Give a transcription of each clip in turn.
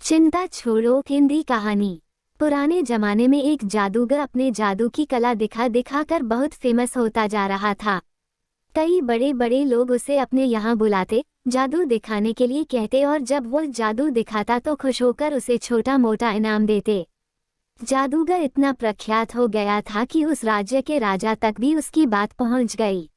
चिंता छोड़ो हिंदी कहानी। पुराने जमाने में एक जादूगर अपने जादू की कला दिखा दिखाकर बहुत फेमस होता जा रहा था। कई बड़े बड़े लोग उसे अपने यहाँ बुलाते, जादू दिखाने के लिए कहते और जब वो जादू दिखाता तो खुश होकर उसे छोटा मोटा इनाम देते। जादूगर इतना प्रख्यात हो गया था कि उस राज्य के राजा तक भी उसकी बात पहुंच गई।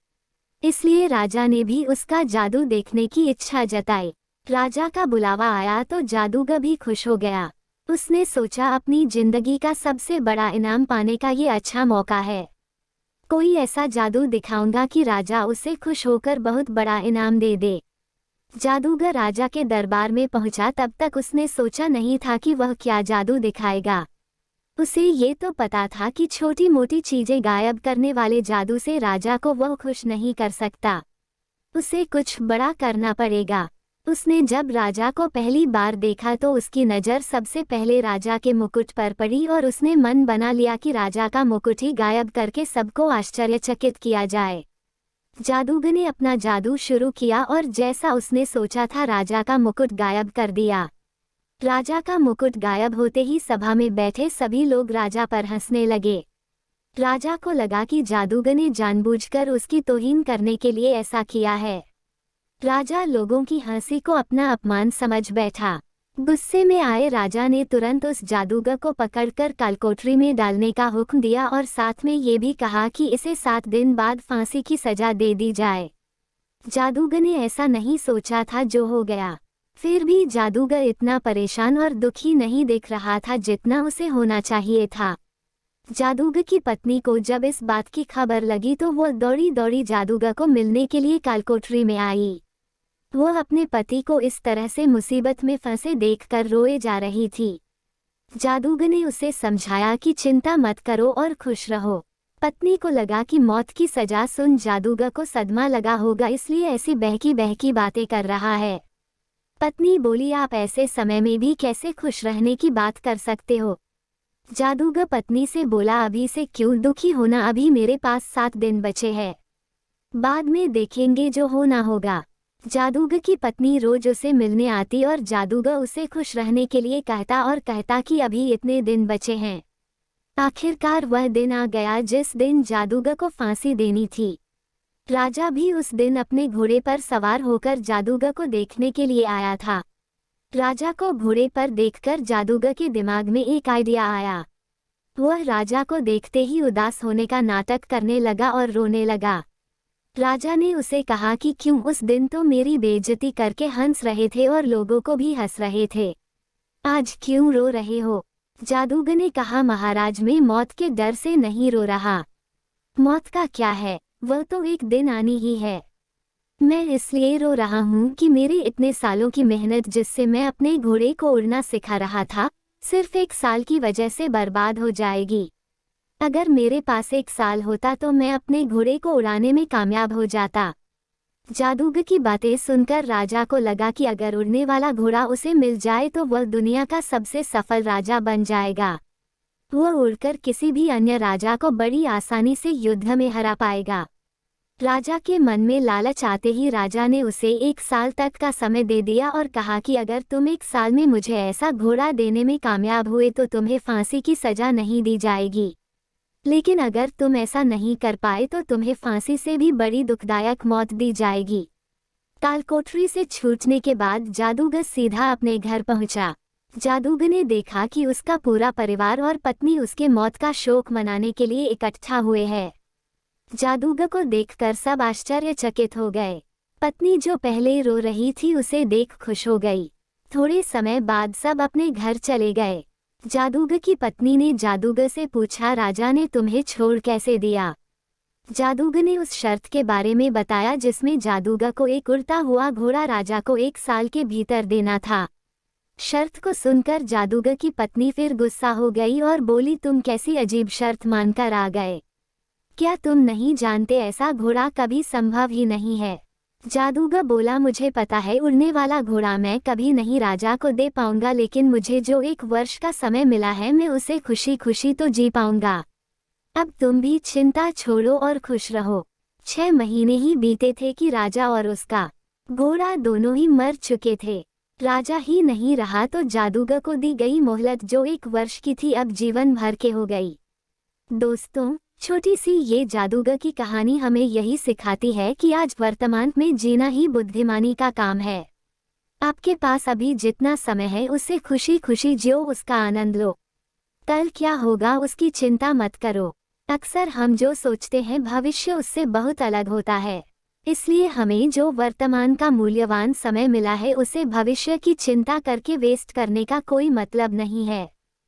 इसलिए राजा ने भी उसका जादू देखने की इच्छा जताई। राजा का बुलावा आया तो जादूगर भी खुश हो गया। उसने सोचा अपनी जिंदगी का सबसे बड़ा इनाम पाने का ये अच्छा मौका है। कोई ऐसा जादू दिखाऊंगा कि राजा उसे खुश होकर बहुत बड़ा इनाम दे दे। जादूगर राजा के दरबार में पहुंचा, तब तक उसने सोचा नहीं था कि वह क्या जादू दिखाएगा। उसे ये तो पता था कि छोटी मोटी चीजें गायब करने वाले जादू से राजा को वह खुश नहीं कर सकता। उसे कुछ बड़ा करना पड़ेगा। उसने जब राजा को पहली बार देखा तो उसकी नज़र सबसे पहले राजा के मुकुट पर पड़ी और उसने मन बना लिया कि राजा का मुकुट ही गायब करके सबको आश्चर्यचकित किया जाए। जादूगर ने अपना जादू शुरू किया और जैसा उसने सोचा था राजा का मुकुट गायब कर दिया। राजा का मुकुट गायब होते ही सभा में बैठे सभी लोग राजा पर हंसने लगे। राजा को लगा कि जादूगर ने जानबूझकर उसकी तौहीन करने के लिए ऐसा किया है। राजा लोगों की हंसी को अपना अपमान समझ बैठा। गुस्से में आए राजा ने तुरंत उस जादूगर को पकड़कर कालकोठरी में डालने का हुक्म दिया और साथ में ये भी कहा कि इसे 7 दिन बाद फांसी की सजा दे दी जाए। जादूगर ने ऐसा नहीं सोचा था जो हो गया। फिर भी जादूगर इतना परेशान और दुखी नहीं दिख रहा था जितना उसे होना चाहिए था। जादूगर की पत्नी को जब इस बात की खबर लगी तो वो दौड़ी दौड़ी जादूगर को मिलने के लिए कालकोठरी में आई। वह अपने पति को इस तरह से मुसीबत में फंसे देखकर रोए जा रही थी। जादूगर ने उसे समझाया कि चिंता मत करो और खुश रहो। पत्नी को लगा कि मौत की सजा सुन जादूगर को सदमा लगा होगा, इसलिए ऐसी बहकी बहकी बातें कर रहा है। पत्नी बोली, आप ऐसे समय में भी कैसे खुश रहने की बात कर सकते हो। जादूगर पत्नी से बोला, अभी से क्यों दुखी होना, अभी मेरे पास 7 दिन बचे हैं, बाद में देखेंगे जो होना होगा। जादूगर की पत्नी रोज उसे मिलने आती और जादूगर उसे खुश रहने के लिए कहता और कहता कि अभी इतने दिन बचे हैं। आखिरकार वह दिन आ गया जिस दिन जादूगर को फांसी देनी थी। राजा भी उस दिन अपने घोड़े पर सवार होकर जादूगर को देखने के लिए आया था। राजा को घोड़े पर देखकर जादूगर के दिमाग में एक आइडिया आया। वह राजा को देखते ही उदास होने का नाटक करने लगा और रोने लगा। राजा ने उसे कहा कि क्यों उस दिन तो मेरी बेइज्जती करके हंस रहे थे और लोगों को भी हंस रहे थे, आज क्यों रो रहे हो। जादूगर ने कहा, महाराज मैं मौत के डर से नहीं रो रहा। मौत का क्या है, वह तो एक दिन आनी ही है। मैं इसलिए रो रहा हूँ कि मेरे इतने सालों की मेहनत जिससे मैं अपने घोड़े को उड़ना सिखा रहा था, सिर्फ 1 साल की वजह से बर्बाद हो जाएगी। अगर मेरे पास 1 साल होता तो मैं अपने घोड़े को उड़ाने में कामयाब हो जाता। जादूगर की बातें सुनकर राजा को लगा कि अगर उड़ने वाला घोड़ा उसे मिल जाए तो वह दुनिया का सबसे सफल राजा बन जाएगा। वह उड़कर किसी भी अन्य राजा को बड़ी आसानी से युद्ध में हरा पाएगा। राजा के मन में लालच आते ही राजा ने उसे 1 साल तक का समय दे दिया और कहा कि अगर तुम 1 साल में मुझे ऐसा घोड़ा देने में कामयाब हुए तो तुम्हें फांसी की सजा नहीं दी जाएगी, लेकिन अगर तुम ऐसा नहीं कर पाए तो तुम्हें फांसी से भी बड़ी दुखदायक मौत दी जाएगी। कालकोठरी से छूटने के बाद जादूगर सीधा अपने घर पहुंचा। जादूगर ने देखा कि उसका पूरा परिवार और पत्नी उसके मौत का शोक मनाने के लिए इकट्ठा हुए हैं। जादूगर को देखकर सब आश्चर्यचकित हो गए। पत्नी जो पहले रो रही थी उसे देख खुश हो गई। थोड़े समय बाद सब अपने घर चले गए। जादूगर की पत्नी ने जादूगर से पूछा, राजा ने तुम्हें छोड़ कैसे दिया। जादूगर ने उस शर्त के बारे में बताया जिसमें जादूगर को एक उड़ता हुआ घोड़ा राजा को 1 साल के भीतर देना था। शर्त को सुनकर जादूगर की पत्नी फिर गुस्सा हो गई और बोली, तुम कैसी अजीब शर्त मानकर आ गए, क्या तुम नहीं जानते ऐसा घोड़ा कभी संभव ही नहीं है। जादूगर बोला, मुझे पता है उड़ने वाला घोड़ा मैं कभी नहीं राजा को दे पाऊंगा, लेकिन मुझे जो 1 वर्ष का समय मिला है मैं उसे खुशी खुशी तो जी पाऊंगा। अब तुम भी चिंता छोड़ो और खुश रहो। 6 महीने ही बीते थे कि राजा और उसका घोड़ा दोनों ही मर चुके थे। राजा ही नहीं रहा तो जादूगर को दी गई मोहलत जो 1 वर्ष की थी अब जीवन भर के हो गई। दोस्तों, छोटी सी ये जादूगर की कहानी हमें यही सिखाती है कि आज वर्तमान में जीना ही बुद्धिमानी का काम है। आपके पास अभी जितना समय है उसे खुशी खुशी जियो, उसका आनंद लो। कल क्या होगा उसकी चिंता मत करो। अक्सर हम जो सोचते हैं भविष्य उससे बहुत अलग होता है। इसलिए हमें जो वर्तमान का मूल्यवान समय मिला है उसे भविष्य की चिंता करके वेस्ट करने का कोई मतलब नहीं है।